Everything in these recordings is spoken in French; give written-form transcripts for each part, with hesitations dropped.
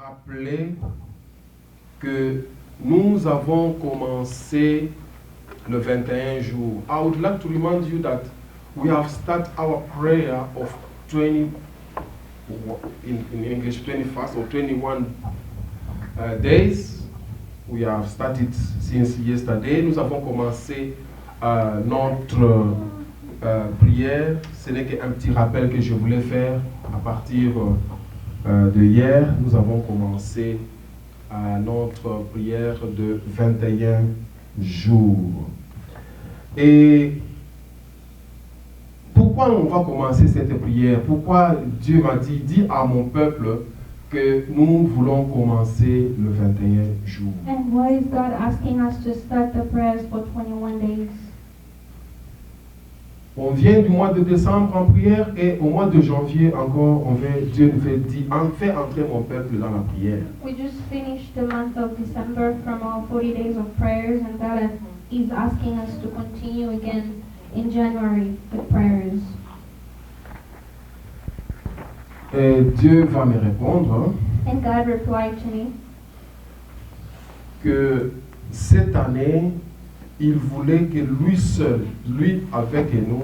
rappeler que nous avons commencé le 21 jours. I would like to remind you that we have started our prayer of 20, in English, 20 fast or 21 days. We have started since yesterday. Nous avons commencé notre prière. Ce n'est qu'un petit rappel que je voulais faire à partir de hier. Nous avons commencé notre prière de 21 jours. Et pourquoi on va commencer cette prière? Pourquoi Dieu m'a dit, dis à mon peuple que nous voulons commencer le 21 jours? And why is God asking us to start the prayers for 21 days? On vient du mois de décembre en prière et au mois de janvier encore, Dieu nous fait dire, fais entrer mon peuple dans la prière. We just finished the month of December from our 40 days of prayers, and God is asking us to continue again in January with prayers. Et Dieu va me répondre And God replied to me que cette année, il voulait que lui seul, lui avec nous,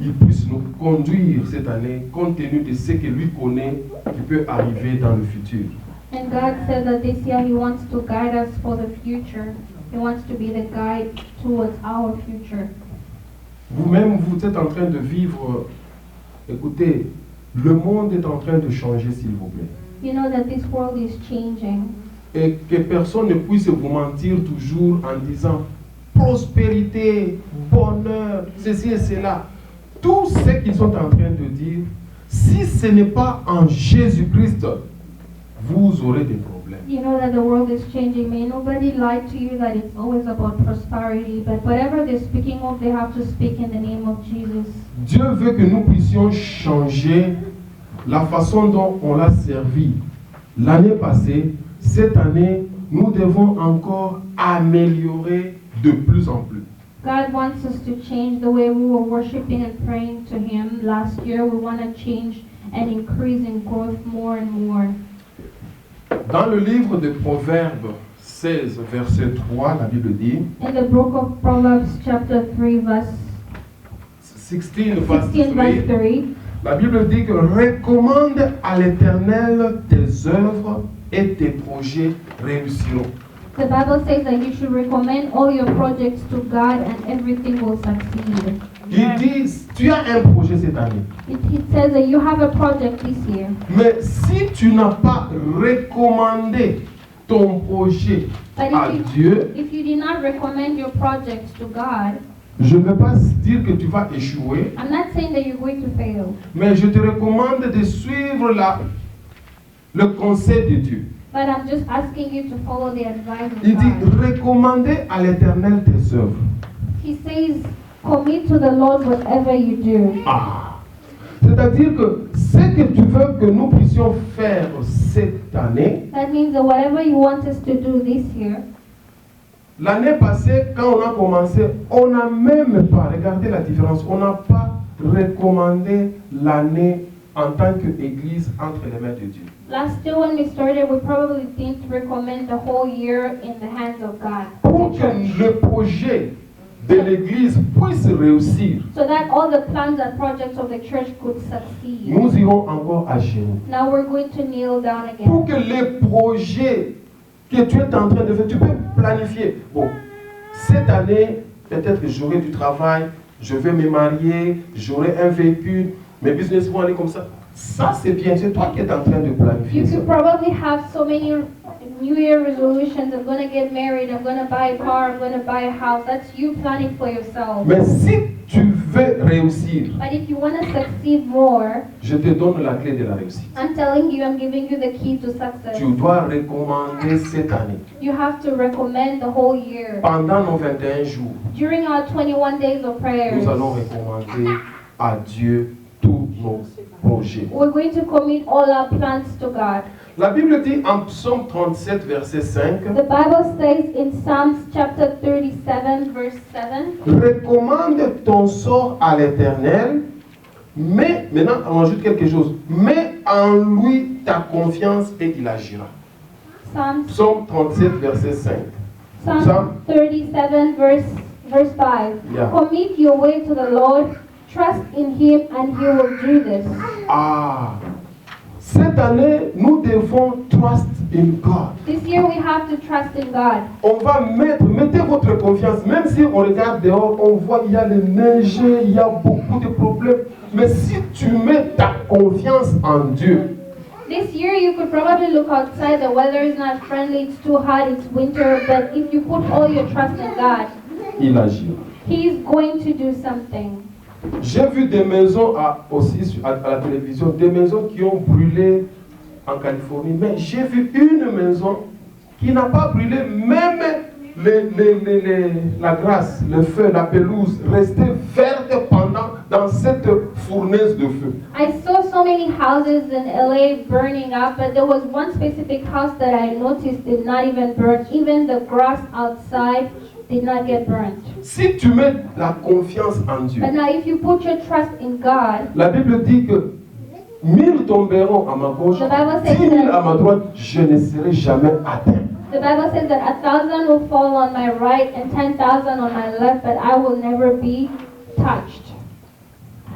il puisse nous conduire cette année compte tenu de ce que lui connaît qui peut arriver dans le futur. And God said that this year He wants to guide us for the future. He wants to be the guide towards our future. Vous-même, vous êtes en train de vivre, écoutez, le monde est en train de changer, s'il vous plaît. You know that this world is changing. Et que personne ne puisse vous mentir toujours en disant prospérité, bonheur, ceci et cela. Tout ce qu'ils sont en train de dire, si ce n'est pas en Jésus-Christ, vous aurez des problèmes. You know that the world is changing. May nobody lie to you that it's always about prosperity, but whatever they're speaking of, they have to speak in the name of Jesus. Dieu veut que nous puissions changer la façon dont on l'a servi l'année passée. Cette année, nous devons encore améliorer de plus en plus. God wants us to change the way we were worshiping and praying to Him last year. We want to change and increase in growth more and more. Dans le livre de Proverbes 16, verset 3, la Bible dit, In the book of Proverbs chapter 3 verse 16, verse 16 verse 3, 3, la Bible dit que recommande à l'Éternel tes œuvres et tes projets réussiront. the Bible says that you should recommend all your projects to God and everything will succeed. Il dit, tu as un projet cette année, It says that you have a project this year. mais si tu n'as pas recommandé ton projet But à Dieu, if you did not recommend your projects to God, je ne vais pas dire que tu vas échouer, I'm not saying that you're going to fail, mais je te recommande de suivre le conseil de Dieu. but I'm just asking you to follow the advice of Il dit, God. recommandez à l'Éternel tes œuvres. He says, commit to the Lord whatever you do. C'est-à-dire que ce que tu veux que nous puissions faire cette année, That means that whatever you want us to do this year, l'année passée, quand on a commencé, on n'a même pas, regardez la différence, on n'a pas recommandé l'année en tant qu'Église entre les mains de Dieu. last year when we started, we probably didn't recommend the whole year in the hands of God. Pour the que church. le projet de l'Église puisse réussir, So that all the plans and projects of the church could succeed. nous irons encore à genoux. Now we're going to kneel down Pour again. que les projets que tu es en train de faire, tu peux planifier. Bon, cette année, peut-être que j'aurai du travail, je vais me marier, j'aurai un véhicule, mes business vont aller comme ça. Ça, c'est bien, c'est toi qui es en train de planifier You ça. could probably have so many New Year resolutions. I'm going to get married. I'm going to buy a car. I'm going to buy a house. That's you planning for yourself. Mais si tu veux réussir, But if you want to succeed more, je te donne la clé de la réussite. I'm telling you, I'm giving you the key to success. Tu dois recommander cette année, You have to recommend the whole year. pendant nos 21 jours, During our 21 days of prayers, nous allons recommander à Dieu tous nos projets. we're going to commit all our plans to God. La Bible dit en Psaume 37, verset 5, The Bible says in Psalms chapter 37, verse 7, recommande ton sort à l'Éternel, mais, maintenant on ajoute quelque chose, mets en lui ta confiance et il agira. Psalm, Psaume 37, verset 5. Psalm 37, verse 5. Yeah. Commit your way to the Lord, trust in Him, and He will do this. Ah, cette année, nous devons trust in God. This year we have to trust in God. On va mettez votre confiance, même si on regarde dehors, on voit il y a les neiges, il y a beaucoup de problèmes. Mais si tu mets ta confiance en Dieu, This year you could probably look outside, the weather is not friendly, it's too hot, it's winter, but if you put all your trust in God, il agira. He's going to do something. J'ai vu des maisons aussi à la télévision, des maisons qui ont brûlé en Californie, mais j'ai vu une maison qui n'a pas brûlé, même la grasse, le feu, la pelouse restait verte dans cette fournaise de feu. I saw so many houses in LA burning up, but there was one specific house that I noticed did not even burn. Even the grass outside did not get burnt. Si tu mets la confiance en Dieu, But now if you put your trust in God, la Bible dit que 1000 tomberont à ma gauche, The Bible says 10 000 that- à ma droite, je ne serai jamais atteint. the Bible says that 1,000 will fall on my right and 10,000 on my left, but I will never be touched.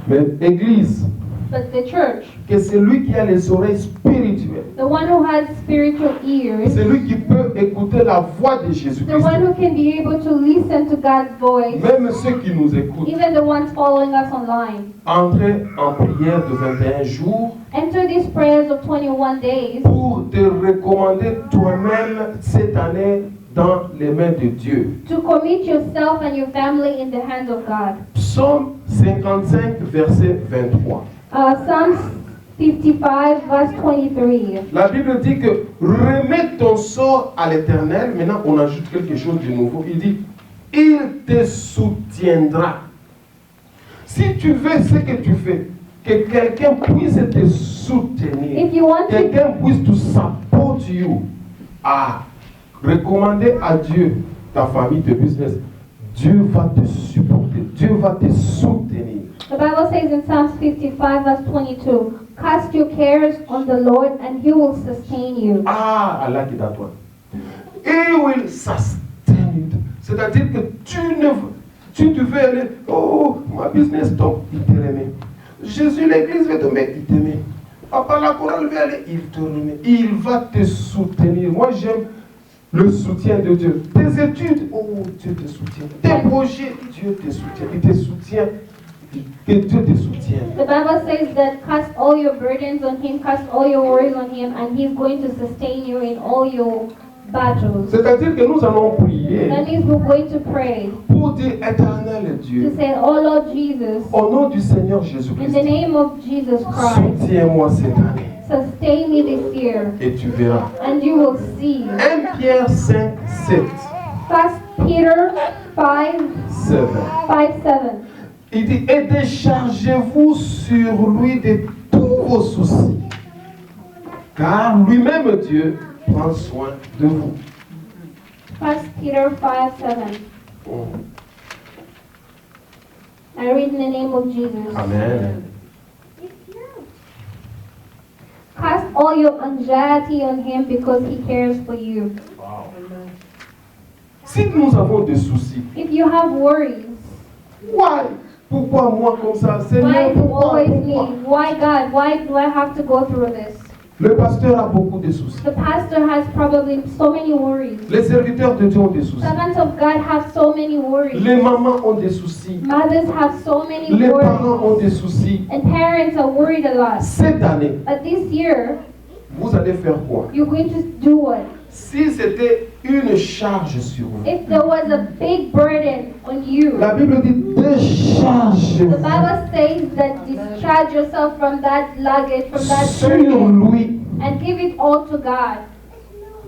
Mais Église, But the church, que c'est lui qui a les oreilles spirituelles, the one who has spiritual ears, c'est lui qui peut écouter la voix de the Jésus-Christ. one who can be able to listen to God's voice, Même ceux qui nous écoutent, even the ones following us online. entrez en prière de 21 jours Enter these prayers of 21 days pour te recommander toi-même cette année dans les mains de Dieu. to commit yourself and your family in the hands of God. Psaume 55, verset 23. Psalms 55, verse 23. La Bible dit que remets ton sort à l'Éternel. Maintenant, on ajoute quelque chose de nouveau. Il dit, il te soutiendra. Si tu veux ce que tu fais, que quelqu'un puisse te soutenir, If you want to, quelqu'un puisse to support you, recommander à Dieu ta famille, tes business, Dieu va te supporter, Dieu va te soutenir. the Bible says in Psalms 55, verse 22, cast your cares on the Lord and He will sustain you. I like that one. He will sustain it. C'est-à-dire que tu devais aller, oh, ma business tombe, il te remet. Jésus, l'église va tomber, il te remet. Papa, la chorale va aller, il te remet. Il va te soutenir. Moi, j'aime le soutien de Dieu. Tes études, oh, Dieu te soutient. Tes projets, Dieu te soutient. Il te soutient. Que Dieu te soutienne. The Bible says that cast all your burdens on Him, cast all your worries on Him, and He's going to sustain you in all your battles. C'est-à-dire que nous allons prier That means we're going to pray pour dire éternel Dieu, to say, oh Lord Jesus, au nom du Seigneur in Jésus-Christ, the name of Jesus Christ, soutiens-moi cette année sustain me this year, et tu verras. and you will see. 1 Pierre 5, 7. 1 Peter 5, 7. 7. Il dit, et déchargez-vous sur lui de tous vos soucis, car lui-même Dieu prend soin de vous. 1 Peter 5, 7. I read in the name of Jesus. Amen. Cast all your anxiety on Him because He cares for you. Si nous avons des soucis, If you have worries, why? Pourquoi moi comme ça? why Seigneur, do pourquoi? always Pourquoi? me? Why God? Why do I have to go through this? Le pasteur a beaucoup de soucis. The pastor has probably so many worries. Les serviteurs de Dieu ont des soucis. Servants of God have so many worries. Les mamans ont des soucis. Mothers have so many Les parents worries. ont des soucis. And parents are worried a lot. Cette année, But this year, vous allez faire quoi? you're going to do what? Si c'était une charge sur vous, If there was a big burden on you, la Bible dit déchargez-vous the Bible says that discharge yourself from that luggage, from that sur burden, lui and give it all to God.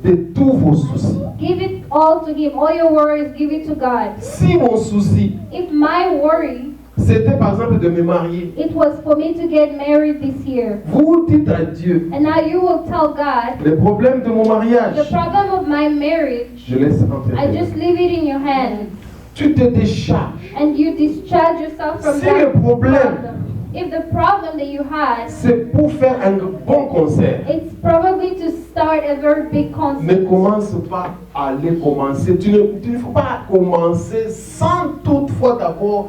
de tous vos soucis. Give it all to Him. All your worries, give it to God. Si mon souci, If my worry, c'était par exemple de me marier, it was for me to get married this year, vous dites à Dieu, and now you will tell God, le problème de mon the mariage, problem of my marriage, je laisse I entrer. just leave it in your hands. Tu te décharges. And you discharge yourself from Si that le problème, problem. If the problem that you had, c'est pour faire un bon concert. it's probably to start a very big Ne concert. commence pas à les commencer. Tu ne faut pas commencer sans toutefois d'abord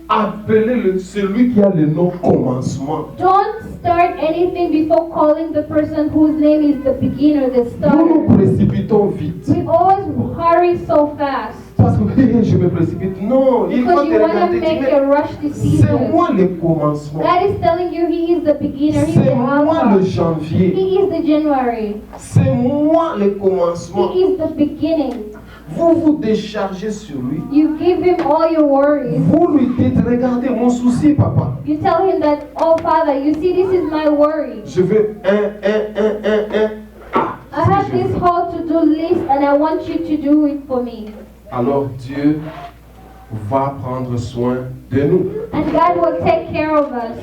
appeler celui qui a le nom commencement. Don't start anything before calling the person whose name is the beginner, the Nous nous starter. précipitons vite. We always hurry so fast Parce que je me précipite. Non, il faut because te you want to regarder. make Tu a mets, rush this c'est season. moi le commencement. God is telling you He is the beginner, He's C'est the moi le alpha. janvier. He is the January. C'est moi le commencement. He is the beginning. Vous vous déchargez sur lui. You give Him all your worries. Vous lui dites, regardez mon souci, papa. You tell Him that, oh Father, you see, this is my worry. Je veux un. Ah, I have this whole to-do list and I want you to do it for me. alors Dieu va prendre soin de nous. And God will take care of us.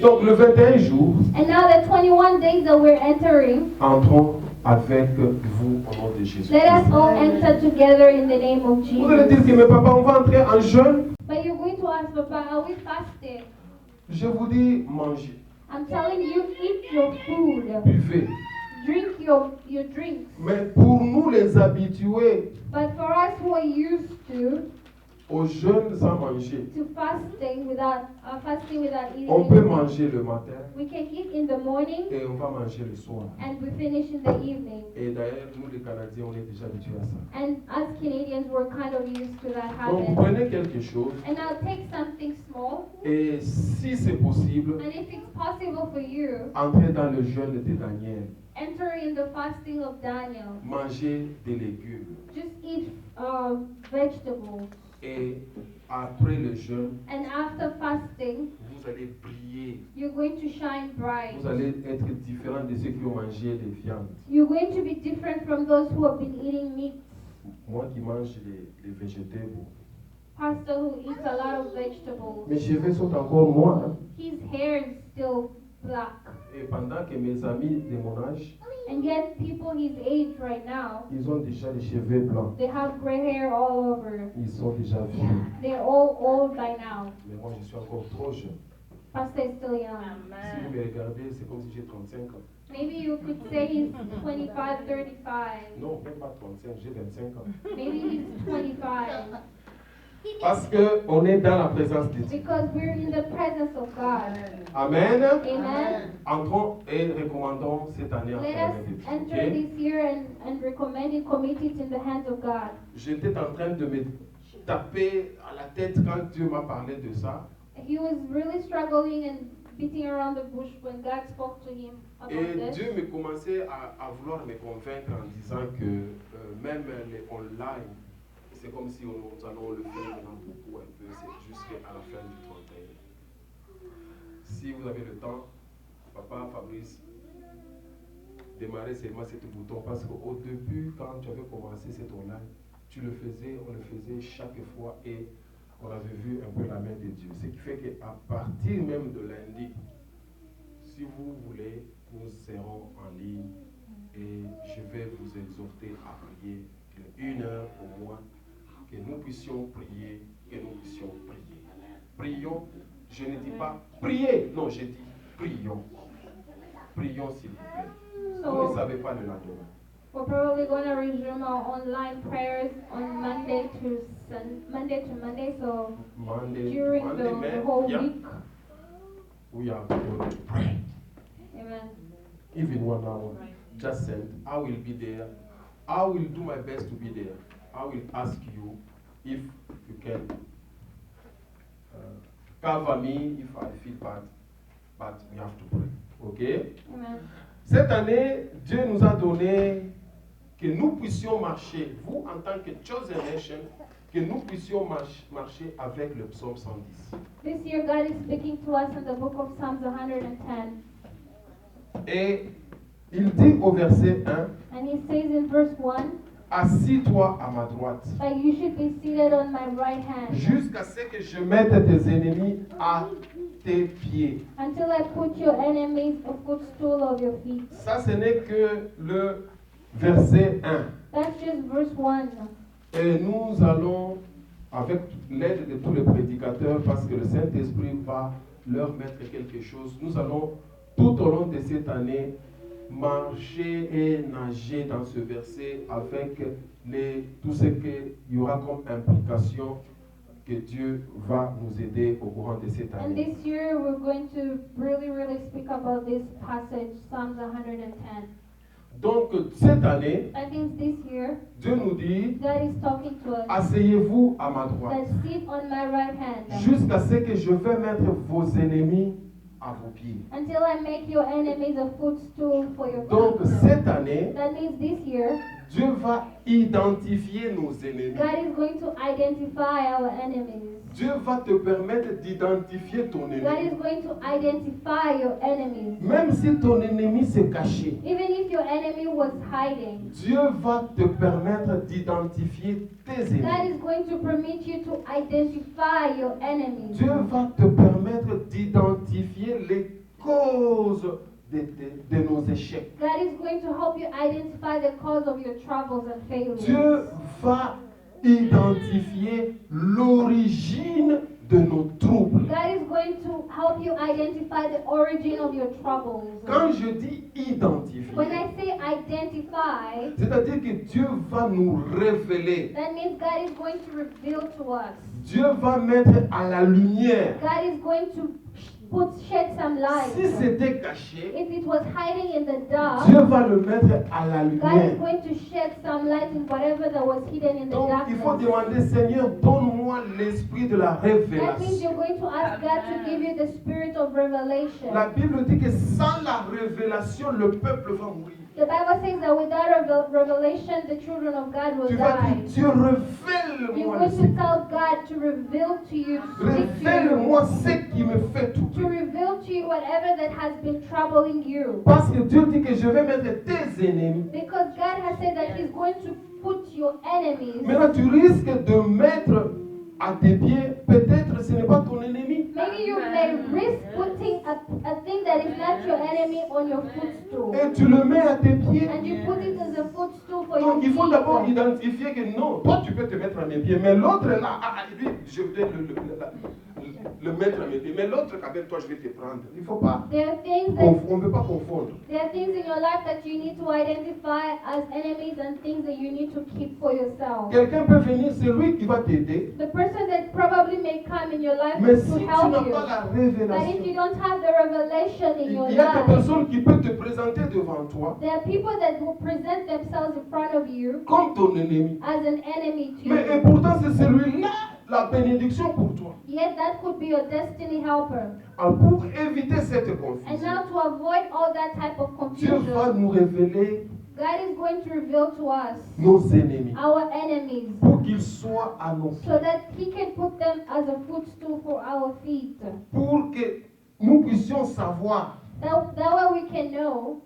Donc le 21 jours, And now the 21 days that we're entering, entrons avec vous au nom de Jésus. let us all enter together in the name of Vous allez dire Jesus. que mais papa, on va entrer en jeûne. But you're going to ask, Papa, are we fasting? Je vous dis, mangez, I'm telling you, eat your food. buvez. Drink your drinks. Mais pour nous les habitués But for us who are used au jeûne sans manger, to fasting without eating, on peut manger le matin we can eat in the morning et on va manger le soir. and we finish in the evening. Et d'ailleurs, nous les Canadiens, on est déjà habitués à ça. And as Canadians, we're kind of used to that Donc habit. prenez quelque chose And now take something small, et si c'est possible, and if it's possible for you, entrez dans le jeûne de Daniel. enter in the fasting of Daniel. Mangez des légumes. Just eat vegetables. Et après le jeûne, And after fasting, vous allez briller. you're going to shine bright. Vous allez être différent de ceux qui ont mangé des viandes. You're going to be different from those who have been eating meat. Moi qui mange les végétaux. Pastor who eats a lot of vegetables. Mes cheveux sont encore noirs. Hein. His hair is still black. Et pendant que mes amis de mon âge, And yet people his age right now, ils ont déjà les cheveux blancs. they have gray hair all over. Ils sont déjà vieux. They're all old by now. Mais moi, je suis encore trop jeune. Pastor is still young. Si vous me regardez, c'est comme si j'ai 35 ans. Maybe you could say he's 25, 35. Non, même pas 35, j'ai 25 ans. Maybe he's 25. Parce qu'on est dans la présence de Dieu. Because we're in the presence of God. Amen. Amen. Entrons et recommandons cette année en Let main us de Dieu. enter Ok? this year and recommend it, commit it in the hands of God. J'étais en train de me taper à la tête quand Dieu m'a parlé de ça. He was really struggling and beating around the bush when God spoke to him about Et this. Dieu me commençait à vouloir me convaincre en disant que même les online, c'est comme si nous allons le faire maintenant beaucoup un peu, c'est jusqu'à la fin du 31. Si vous avez le temps, papa Fabrice, démarrer seulement ce bouton parce qu'au début, quand tu avais commencé cet online, on le faisait chaque fois et on avait vu un peu la main de Dieu. Ce qui fait qu'à partir même de lundi, si vous voulez, nous serons en ligne et je vais vous exhorter à prier 1 heure au moins, que nous puissions prier, que nous puissions prier. Prions, je ne dis pas prier, non, je dis prions. Prions s'il vous plaît. Vous ne savez pas le lendemain. We're probably going to resume our online prayers on Monday to Monday. So Monday, during the whole yeah, week. we are going to pray. Amen. Even 1 hour. Just send. I will be there. I will do my best to be there. I will ask you if you can cover me if I feel bad. But we have to pray. Okay? Amen. Cette année, Dieu nous a donné que nous puissions marcher, vous en tant que chosen nation, que nous puissions marcher avec le psaume 110. This year God is speaking to us in the book of Psalms 110. Et il dit au verset 1, And he says in verse 1, assis-toi à ma droite, that you should be seated on my right hand jusqu'à ce que je mette tes ennemis à tes pieds. until I put your enemies a footstool of your feet. Ça, ce n'est que le verset 1. That's just verse 1. Et nous allons, avec l'aide de tous les prédicateurs, parce que le Saint-Esprit va leur mettre quelque chose. Nous allons tout au long de cette année marcher et nager dans ce verset avec tout ce qu'il y aura comme implication que Dieu va nous aider au courant de cette And année. this year we're going to really speak about this passage, Psalms 110. Donc cette année, That means this year, Dieu nous dit, God is talking to us. asseyez-vous à ma droite, That sit on my right hand jusqu'à ce que je vais mettre vos ennemis à vos pieds. until I make your enemies a footstool for your Donc feet. cette année, That means this year, Dieu va identifier nos ennemis. God is going to identify our enemies. Dieu va te permettre d'identifier ton God ennemi. is going to identify your enemies. Même si ton ennemi s'est caché, Even if your enemy was hiding, Dieu va te permettre d'identifier tes God ennemis. is going to permit you to identify your enemies. Dieu va te permettre d'identifier les causes de nos échecs. God is going to help you identify the cause of your troubles and failures. Dieu va identifier l'origine de nos troubles. God is going to help you identify the origin of your troubles. Quand je dis When identifier, I say identify, c'est-à-dire que Dieu va nous révéler. that means God is going to reveal to us. Dieu va mettre à la lumière. God is going to shed some light. Si c'était caché, If it was hiding in the dark, Dieu va le mettre à la God is lumière. going to shed some light in whatever that was hidden in the Donc il faut darkness. demander, Seigneur, donne-moi l'esprit de la That means révélation. you're going to ask God to give you the spirit of revelation. La Bible dit que sans la révélation, le peuple va mourir. The Bible says that without a revelation, the children of God will Tu vas die. dire, Dieu, You're révèle-moi le going to secret. tell God to reveal to you, to speak to you, Révèle-moi ce qui me fait to tout. reveal to you whatever that has been troubling you. Parce que Dieu dit que je vais mettre tes ennemis. Because God has said that He's going to put your enemies. Maintenant, tu risques de mettre à tes pieds, peut-être ce n'est pas ton ennemi. Maybe you may risk putting a thing that is not your enemy on your footstool. Et tu le mets à tes pieds. And you put it as a footstool for your Donc il faut d'abord feet. identifier que non, toi tu peux te mettre à mes pieds, mais l'autre là, lui, je vais le mettre à mes pieds, mais l'autre avec toi je vais te prendre. Il ne faut pas, There are things that on ne peut pas confondre. There are things in your life that you need to identify as enemies and things that you need to keep for yourself. Quelqu'un peut venir, c'est lui qui va t'aider, The person that probably may come in your life mais to si tu help n'as you. pas la But if you révélation, don't have the revelation in your il y a des life, personnes qui peuvent te présenter devant toi there are people that will present themselves in front of you comme ton ennemi. as an enemy to Mais et you. pourtant c'est celui-là la bénédiction pour toi. Yet that could be your destiny helper. Alors, pour éviter cette And confusion, now to avoid all that type of Dieu va confusion, nous révéler God is going to reveal to us nos ennemis our enemies pour qu'ils soient à nos pieds. so that He can put them as a footstool for our feet. Pour que nous puissions savoir That way we can know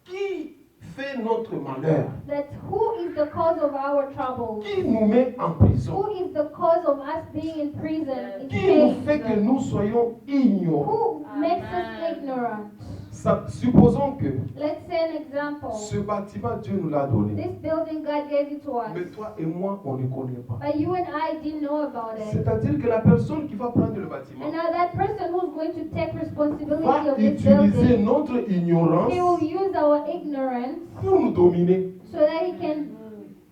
qui fait notre malheur, that who is the cause of our troubles, qui nous met en prison, who is the cause of us being in prison, in qui nous fait que chains, nous soyons ignorants. who makes us ignorant. Supposons que Let's say an example. ce bâtiment, Dieu nous l'a donné, This building, God gave it to mais us, toi et moi, on ne connaît pas. but you and I didn't know about it. C'est-à-dire que la personne qui va prendre le bâtiment And now that person who's going to take responsibility va of this utiliser building, notre ignorance he will use our ignorance pour nous dominer. so that he can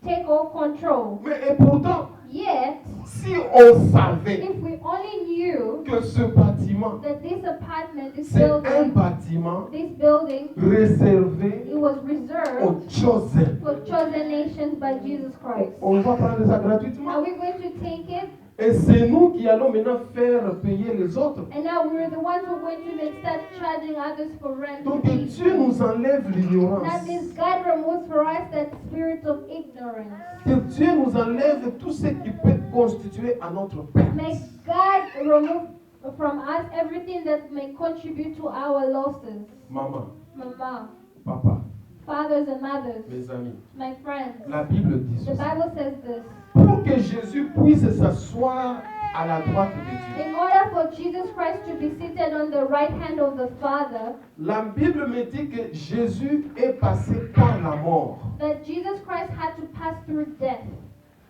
take all control. Mais et pourtant, Yet, si on savait if we only knew que ce bâtiment, that this apartment, this c'est un building, bâtiment this building, réservé it was reserved aux chosen. for chosen nations by Jesus Christ. On va prendre ça Are gratuitement. we going to take it? Et c'est nous qui allons maintenant faire payer les autres. And now we're the ones who are going to then start charging others for rent. Donc Dieu nous enlève l'ignorance. That means God removes for us that spirit of ignorance. Que Dieu nous enlève tout ce qui peut constituer à notre perte. May God remove from us everything that may contribute to our losses. Maman, Mama, papa, fathers and mothers, mes amis, my friends. la Bible dit The ceci. Bible says this. Pour que Jésus puisse s'asseoir à la droite de Dieu. In order for Jesus Christ to be seated on the right hand of the Father, La Bible me dit que Jésus est passé par la mort. that Jesus Christ had to pass through death.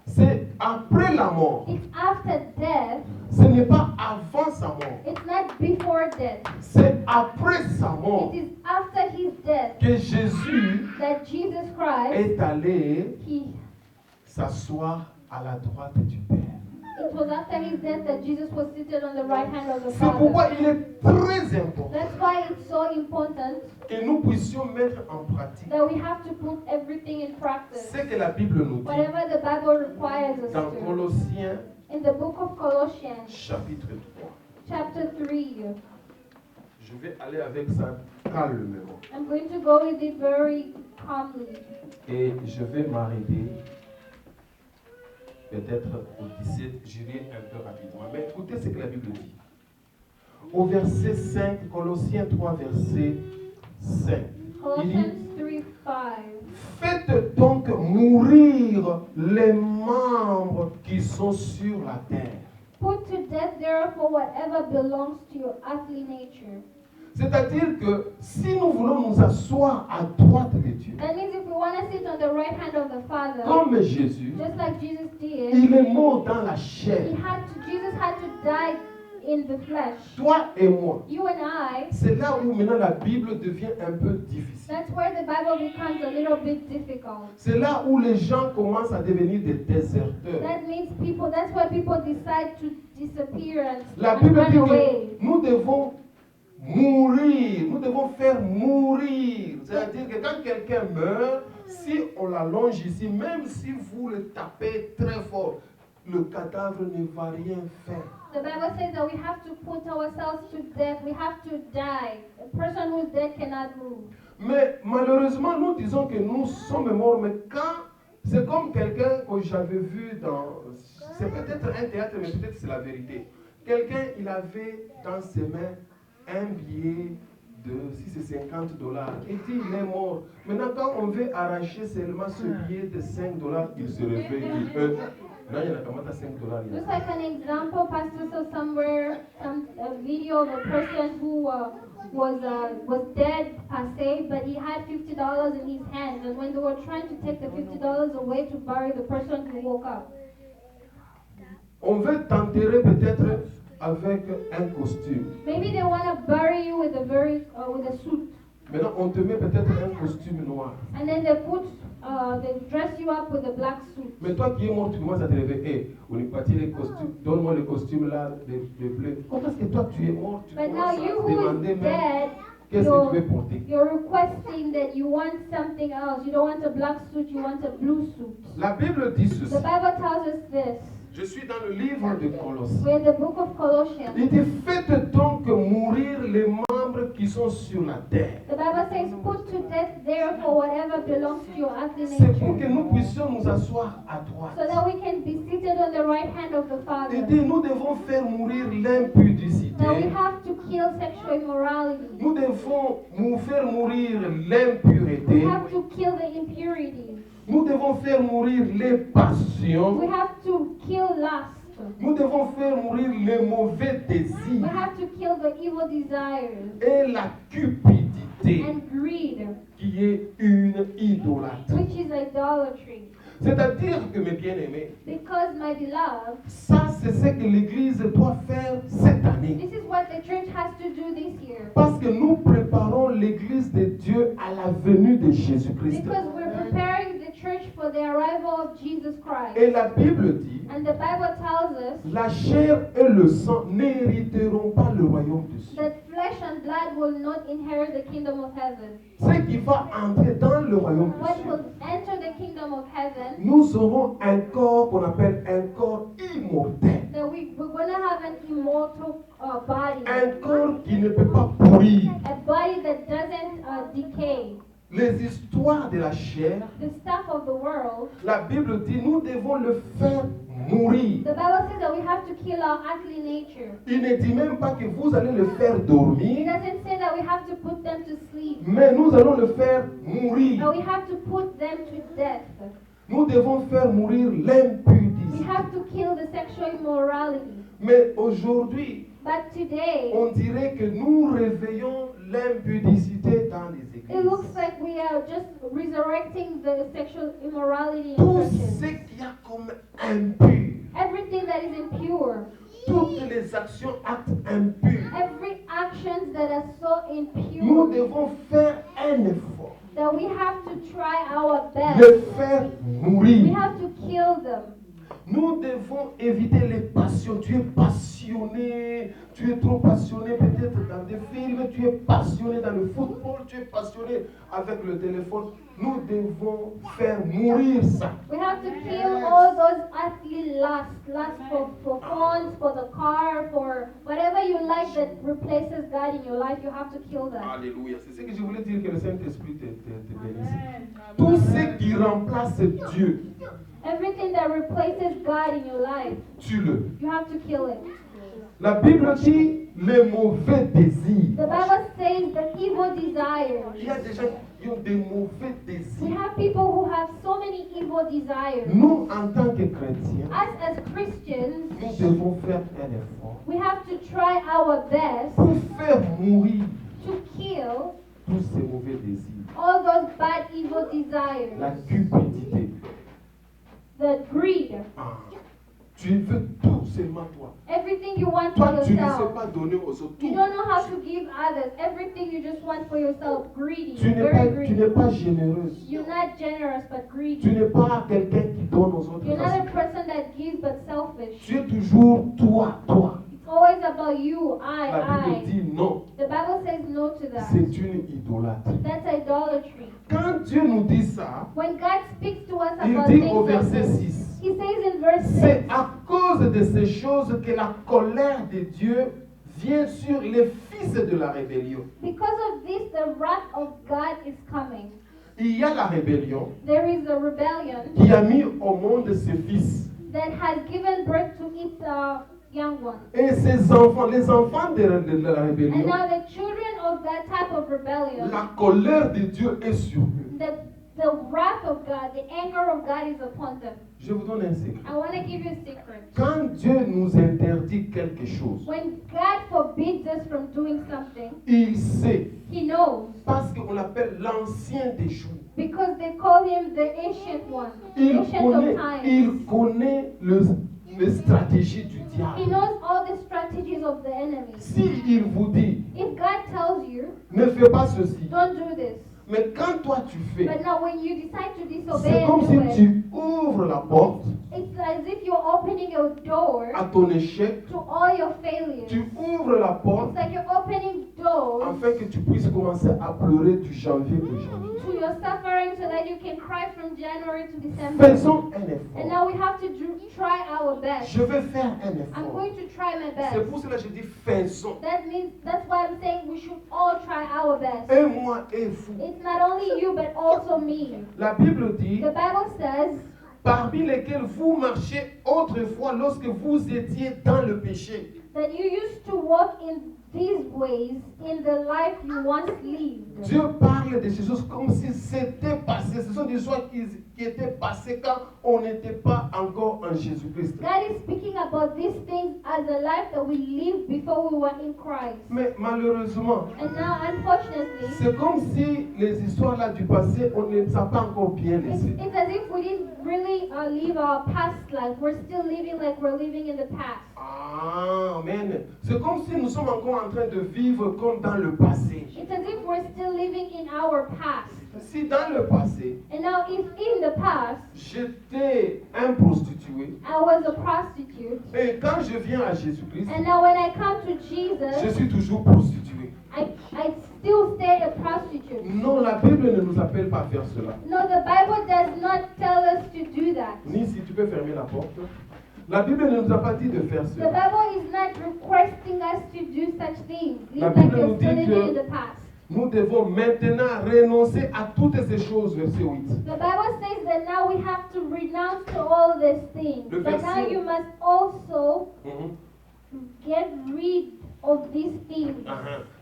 C'est après la mort. It's after death, Ce n'est pas avant sa mort. it's not before death. C'est après sa mort It is after his death que Jésus that Jesus Christ, est allé he, s'asseoir à la droite du Père. it was after his death that Jesus was seated on the right hand of the C'est pourquoi Father. il est très important That's why it's so important que nous puissions mettre en pratique that we have to put everything in practice. ce que la Bible nous dit Whatever the Bible requires us dans to. Colossiens In the book of Colossians, chapitre 3. chapter 3, Je vais aller avec ça calmement. I'm going to go with it very calmly. Et je vais m'arrêter peut-être au 17, j'irai un peu rapidement. Mais écoutez ce que la Bible dit. Au verset 5, Colossiens 3, verset 5. Il dit, Colossians 3:5. faites donc mourir les membres qui sont sur la terre. Put to death therefore whatever belongs to your earthly nature. C'est-à-dire que si nous voulons nous asseoir à droite de Dieu, That means if we want to sit on the right hand of the Father, comme Jésus, just like Jesus did, il est mort dans la chair. Jesus had to die in the flesh. Toi et moi. You and I, C'est là où maintenant la Bible devient un peu difficile. that's where the Bible becomes a little bit difficult. C'est là où les gens commencent à devenir des déserteurs. That means that's where people decide to disappear La and Bible run dit away. que nous devons mourir, nous devons faire mourir. C'est-à-dire que quand quelqu'un meurt, si on l'allonge ici, même si vous le tapez très fort, le cadavre ne va rien faire. The Bible says that we have to put ourselves to death. We have to die. A person who is dead cannot move. Mais malheureusement, nous disons que nous sommes morts, mais quand c'est comme quelqu'un que j'avais vu dans, c'est peut-être un théâtre, mais peut-être c'est la vérité. Quelqu'un, il avait dans ses mains un billet de, si c'est $50, il dit il est mort. Maintenant, quand on veut arracher seulement ce billet de $5, il se réveille, il peut. Là, il y en a comment à $5. Just like an example, Pastor saw somewhere a video of a person who was dead per se, but he had $50 in his hand, and when they were trying to take the $50 away to bury the person who woke up. On veut t'enterrer peut-être avec un costume. Maybe they want to bury you with a suit. Maintenant, on te met peut-être un costume noir. And then they dress you up with a black suit. Mais toi qui es mort, tu commences à te réveiller. Hey, on est parti les costumes. Donne-moi le costume là, le bleu. Comment est-ce que toi tu es mort? Tu But commences now you à who demander is même dead, qu'est-ce que tu veux porter. you're requesting that you want something else. You don't want a black suit, you want a blue suit. La Bible dit ceci. The Bible tells us this. Je suis dans le livre de Colossiens. We're in the book of Colossians. Il dit faites donc mourir les membres qui sont sur la terre. The Bible says, put to death therefore whatever belongs to your earthly C'est pour que nature, nous puissions nous asseoir à droite. so that we can be seated on the right hand of the Il Father. dit nous devons faire mourir l'impudicité. That we have to kill sexual immorality. Nous devons nous faire mourir We l'impureté. have to kill the impurities. Nous devons faire mourir les passions. We have to kill lust. Nous devons faire mourir les mauvais We désirs have to kill the evil desires et la cupidité and greed, qui est une idolâtrie. which is idolatry. C'est-à-dire que mes bien-aimés, Because, my beloved, ça c'est ce que l'Église doit faire cette année. this is what the church has to do this year. Parce que nous préparons l'Église de Dieu à la venue de Jésus-Christ. Because we're preparing the church for the arrival of Jesus Christ. Et la Bible dit, And the Bible tells us la chair et le sang n'hériteront pas le royaume de Dieu. that flesh and blood will not inherit the kingdom of heaven. Ce qui va entrer dans le royaume de What Dieu, will enter the kingdom of heaven, nous aurons un corps qu'on appelle un corps immortel. that we're going to have an immortal body. Un corps qui ne peut pas pourrir. A body that doesn't decay. Les histoires de la chair, The stuff of the world, la Bible dit, nous devons le faire mourir. the Bible says that we have to kill our earthly nature. Il ne dit même pas que vous allez le faire It dormir, doesn't say that we have to put them to sleep, mais nous allons le faire mourir. but we have to put them to death. Nous devons faire mourir We l'impudicité. have to kill the sexual immorality. Mais aujourd'hui, But today, on dirait que nous réveillons l'impudicité dans les it looks églises. like we are just resurrecting the sexual immorality in Tout churches. ce qu'il y a comme impur, Everything that is impure, toutes les actions, actes impurs, every act actions that are so Nous impure devons faire un effort. that we have to try our Les best. faire We mourir. have to kill them. Nous devons éviter les passions. Tu es passionné, tu es trop passionné peut-être dans des films, tu es passionné dans le football, tu es passionné avec le téléphone. Nous devons faire mourir ça. We have to kill all those earthly lust for phones, for the car, for whatever you like that replaces God in your life. You have to kill that. Alléluia. C'est ce que je voulais dire, que le Saint-Esprit te bénisse. Tout ce qui remplace Dieu, Everything that replaces God in your life, tue-le. you have to kill it. La Bible dit les mauvais désirs. The Bible says the evil desires. Il y a des gens qui ont des mauvais We désirs. have people who have so many evil desires. Nous, en tant que chrétiens, Us as Christians, nous devons faire un effort we have to try our best pour faire mourir to kill tous ces mauvais désirs. all those bad evil La desires. cupidité. The greed. Ah, tu veux tout seulement toi. Everything you want for Toi, tu ne sais yourself. pas donner aux autres. You Tout. don't know how to give others. Everything you just want for yourself. Greedy. Tu n'es Very pas, greedy. généreuse. You're not generous but Tu greedy. n'es pas quelqu'un qui donne aux autres. You're not a facilement. person that gives but selfish. Tu es toujours toi, toi. It's always about you, La Bible I. dit non. The Bible says no to that. C'est une idolâtrie. That's idolatry. Quand Dieu nous dit ça, When God speaks to us il about dit things au like verset this, 6. He says in verse 6, C'est à cause de ces choses que la colère de Dieu vient sur les fils de la rébellion. because of this, the wrath of God is coming. Il y a la rébellion There is a rebellion qui a mis au monde ses fils. that has given birth to its young ones. Et ses enfants, les enfants de la And rébellion, now the children of that type of rebellion, la colère de Dieu est sur eux. the wrath of God, the anger of God is upon them. Je vous donne un secret. I want to give you a secret. Quand Dieu nous interdit quelque chose, When God forbids us from doing something, il sait, He knows. parce qu'on l'appelle l'ancien des jours. Because they call Him the ancient one, the ancient of times. Il connaît les stratégies du He diable. knows all the strategies of the enemy. Si il vous dit, If God tells you, ne fais pas ceci, don't do this. mais quand toi tu fais, But now when you decide to disobey c'est comme and si do it, tu ouvres la porte it's as if you're opening a door à ton échec, to all your failures. tu ouvres la porte It's like you're opening doors afin que tu puisses commencer à pleurer du janvier au janvier. to your suffering so that you can cry from January to December. Faisons un And effort. now we have to try our best. Je vais faire un I'm effort. going to try my C'est best. pour cela que je dis faisons. That means that's why I'm saying we should all try our best. Et moi et vous. It's not only you but also me. La Bible dit, The Bible says, parmi lesquels vous marchiez autrefois lorsque vous étiez dans le péché. that you used to walk in these ways in the life you once lived. Dieu parle de ces choses comme si c'était passé. Ce sont des choses qui étaient passées quand on n'était pas encore en Jésus-Christ. God is speaking about these things as a life that we lived before we were in Christ. Mais malheureusement, And now, unfortunately, c'est comme si les histoires là du passé, on ne les a pas encore bien laissées. it's as if we didn't really live our past life. We're still living like we're living in the past. Amen. C'est comme si nous sommes encore en train de vivre comme dans le passé. It's as if we're still living in our past. Si dans le passé, And now, if in the past j'étais un prostitué, I was a prostitute, et quand je viens à Jésus-Christ, and now when I come to je Jesus, suis toujours prostitué. I still stay a prostitute. Non, la Bible ne nous appelle pas à faire cela. No, the Bible does not tell us to do that. Ni si tu peux fermer la porte. La Bible ne nous a pas dit de faire The cela. Bible is not requesting us to do such things. La Live like Bible you're nous still dit living in que the past. nous devons maintenant renoncer à toutes ces choses, verset 8. The Bible says that now we have to renounce to all these things. Le But now verset- you must also Mhm. get rid of these things.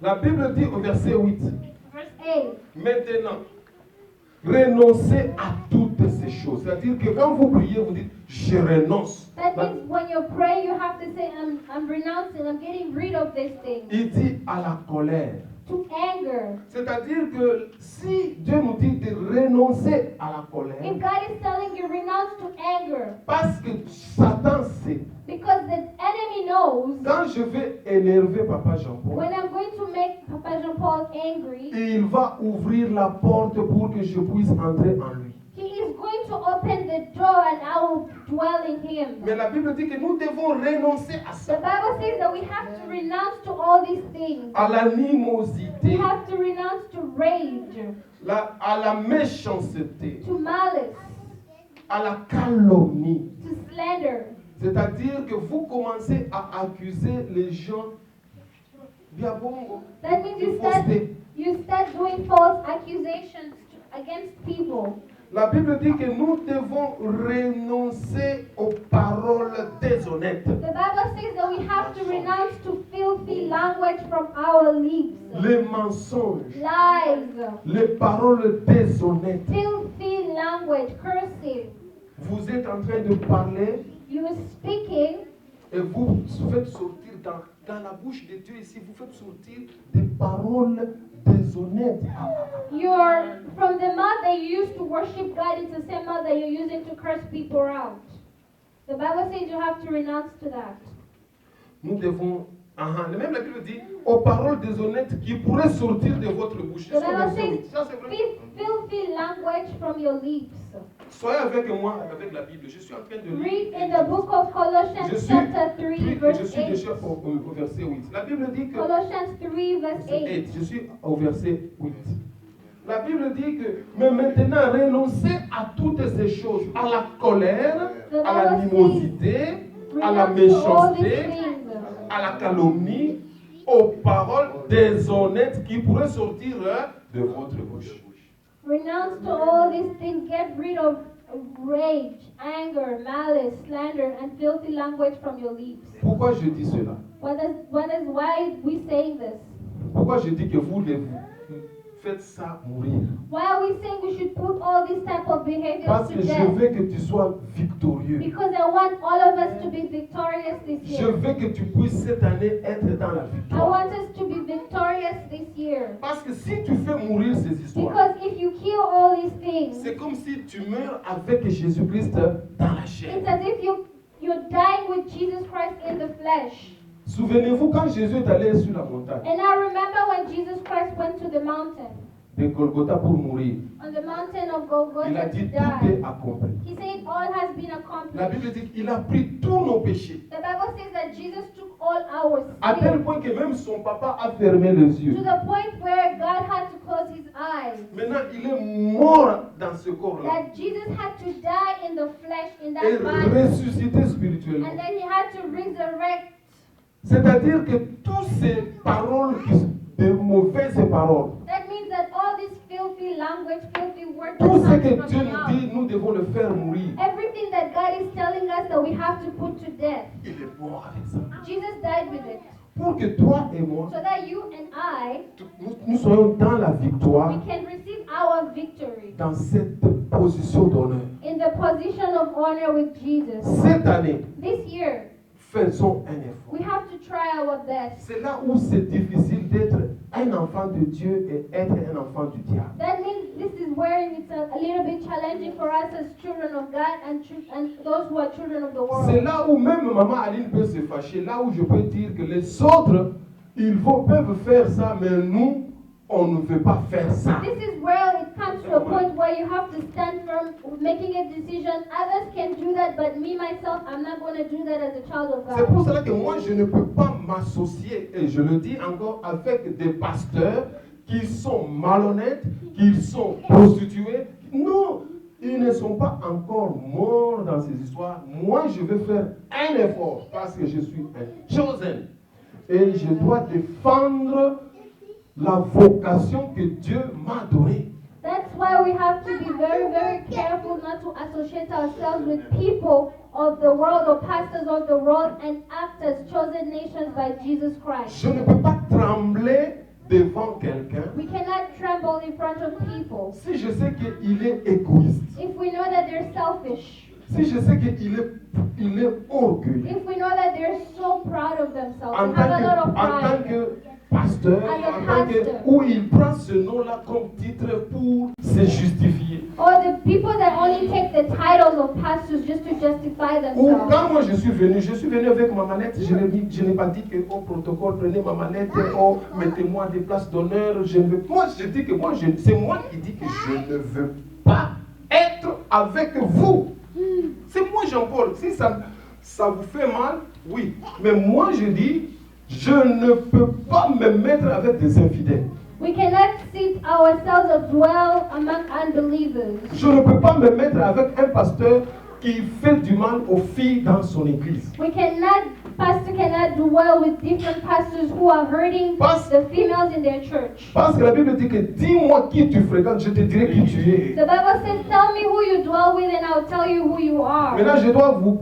La Bible dit au verset 8, Verse 8. maintenant, renoncez à toutes ces choses. C'est-à-dire que quand vous priez, vous dites, je renonce. That means when you pray, you have to say, I'm renouncing, I'm getting rid of these things. Il dit à la colère. To anger. C'est-à-dire que si Dieu nous dit de renoncer à la colère, If God is telling you renounce to anger, parce que Satan sait because the enemy knows knows quand je vais énerver Papa Jean-Paul, when I'm going to make Papa Jean-Paul angry, il va ouvrir la porte pour que je puisse entrer en lui. he is going to open the door and I will dwell in him. Mais la Bible dit que nous devons renoncer à The ça, Bible says that we have to renounce to all these things. à We l'animosité, have to renounce to rage, à la méchanceté, to malice, à la calomnie. to slander. C'est-à-dire que vous commencez à accuser les gens diabongo, That means de fausseté. you start doing false accusations against people. La Bible dit que nous devons renoncer aux paroles déshonnêtes. The Bible says that we have to renounce to filthy language from our lips. Les mensonges, Lies, les paroles déshonnêtes. filthy language, cursing. Vous êtes en train de parler You are speaking et vous faites sortir dans la bouche de Dieu ici, vous faites sortir des paroles déshonnêtes. You're from the mouth that you used to worship God, it's the same mouth that you're using to curse people out. The Bible says you have to renounce to that. Nous devons, même la Bible dit, aux paroles déshonnêtes qui pourraient sortir de votre bouche. The Bible says Ça, c'est vrai. filthy language from your lips. Soyez avec moi, avec la Bible. Je suis en train de Read lire. in the book of Je Colossians suis, chapter 3 je verse suis 8. déjà au verset 8. La Bible dit que... Colossians 3 verse 8. Je suis au verset 8. La Bible dit que, mais maintenant, renoncez à toutes ces choses, à la colère, à l'animosité, à la Renounce to all these méchanceté, things. à la calomnie, aux paroles déshonnêtes qui pourraient sortir de votre bouche. Renounce to all these things. Get rid of rage, anger, malice, slander, and filthy language from your lips. Pourquoi je dis cela? Why we saying this? Pourquoi je dis que vous faites ça mourir? Why are we saying we should put all these type of behaviors Parce to que je death? veux que tu sois victorieux. Because I want all of us to be victorious this Je year. veux que tu puisses cette année être dans la I victoire. want us to be victorious this year. Parce que si tu fais mourir ces histoires, Because if you kill all these things, c'est comme si tu meurs avec Jésus-Christ dans la chair. it's as if you're dying with Jesus Christ in the flesh. Souvenez-vous quand Jésus est allé sur la montagne And I remember when Jesus Christ went to the mountain, de Golgotha pour mourir, on the mountain of il Golgotha a to dit tout die. est accompli. He said all has been La accomplished. Bible dit qu'il a pris tous nos péchés, The Bible says that Jesus took all our à tel sins point que même son papa a fermé les yeux. to the point where God had to close his eyes. Maintenant, il est mort dans ce corps-là That Jesus had to die in the flesh, in et that body, ressuscité spirituellement. and then he had to resurrect. C'est-à-dire que toutes ces paroles, de mauvaises paroles, That means that all this filthy language, filthy words that tout ce comes que from Dieu the nous mouth, dit, nous devons le faire mourir. everything that God is telling us that we have to put to death, Il est mort avec ça. Jesus died with it. Pour que toi et moi, So that you and I, nous soyons dans la we victoire, can receive our victory dans cette position d'honneur. in the position of honor with Jesus. Cette année, This year, faisons un effort. we have to try our best. C'est là où c'est difficile d'être un enfant de Dieu et être un enfant du diable. That means this is where it's a little bit challenging for us as children of God and those who are children of the C'est world. là où même maman Aline peut se fâcher, là où je peux dire que les autres, peuvent faire ça, mais nous, on ne veut pas faire ça. This is where it comes to a point where you have to stand firm with making a decision. Others can do that, but me, myself, I'm not going to do that as a child of C'est pour God. cela que moi, je ne peux pas m'associer, et je le dis encore, avec des pasteurs qui sont malhonnêtes, qui sont prostitués. Non, ils ne sont pas encore morts dans ces histoires. Moi, je vais faire un effort parce que je suis un chosen. Et je dois défendre la vocation que Dieu m'a donnée. That's why we have to be very, very careful not to associate ourselves with people of the world or pastors of the world and act as chosen nations by Jesus Christ. Je ne peux pas trembler devant quelqu'un We cannot tremble in front of people si je sais qu'il est égoïste, if we know that they're selfish, si je sais qu'il est orgueilleux. if we know that they're so proud of themselves, En they have a lot of tant pride. que pasteur, As a en tant que, pastor. où il prend ce nom-là comme titre pour se justifier. Or the People that only take the titles of pastors just to justify Ou themselves. quand moi je suis venu avec ma mallette, je n'ai pas dit que au protocole, prenez ma mallette, oh, mettez-moi des places d'honneur. Moi, je dis que c'est moi qui dis que je ne veux pas être avec vous. C'est moi Jean-Paul. Si ça vous fait mal, oui. Mais moi je dis, je ne peux pas me mettre avec des infidèles. We cannot sit ourselves or dwell among unbelievers. Je ne peux pas me mettre avec un pasteur qui fait du mal aux filles dans son église. Pastor cannot dwell with different pastors who are hurting the females in their church. Parce que la Bible dit que dis-moi qui tu fréquentes, je te dirai qui tu es. The Bible says, tell me who you dwell with and I'll tell you who you are. Maintenant,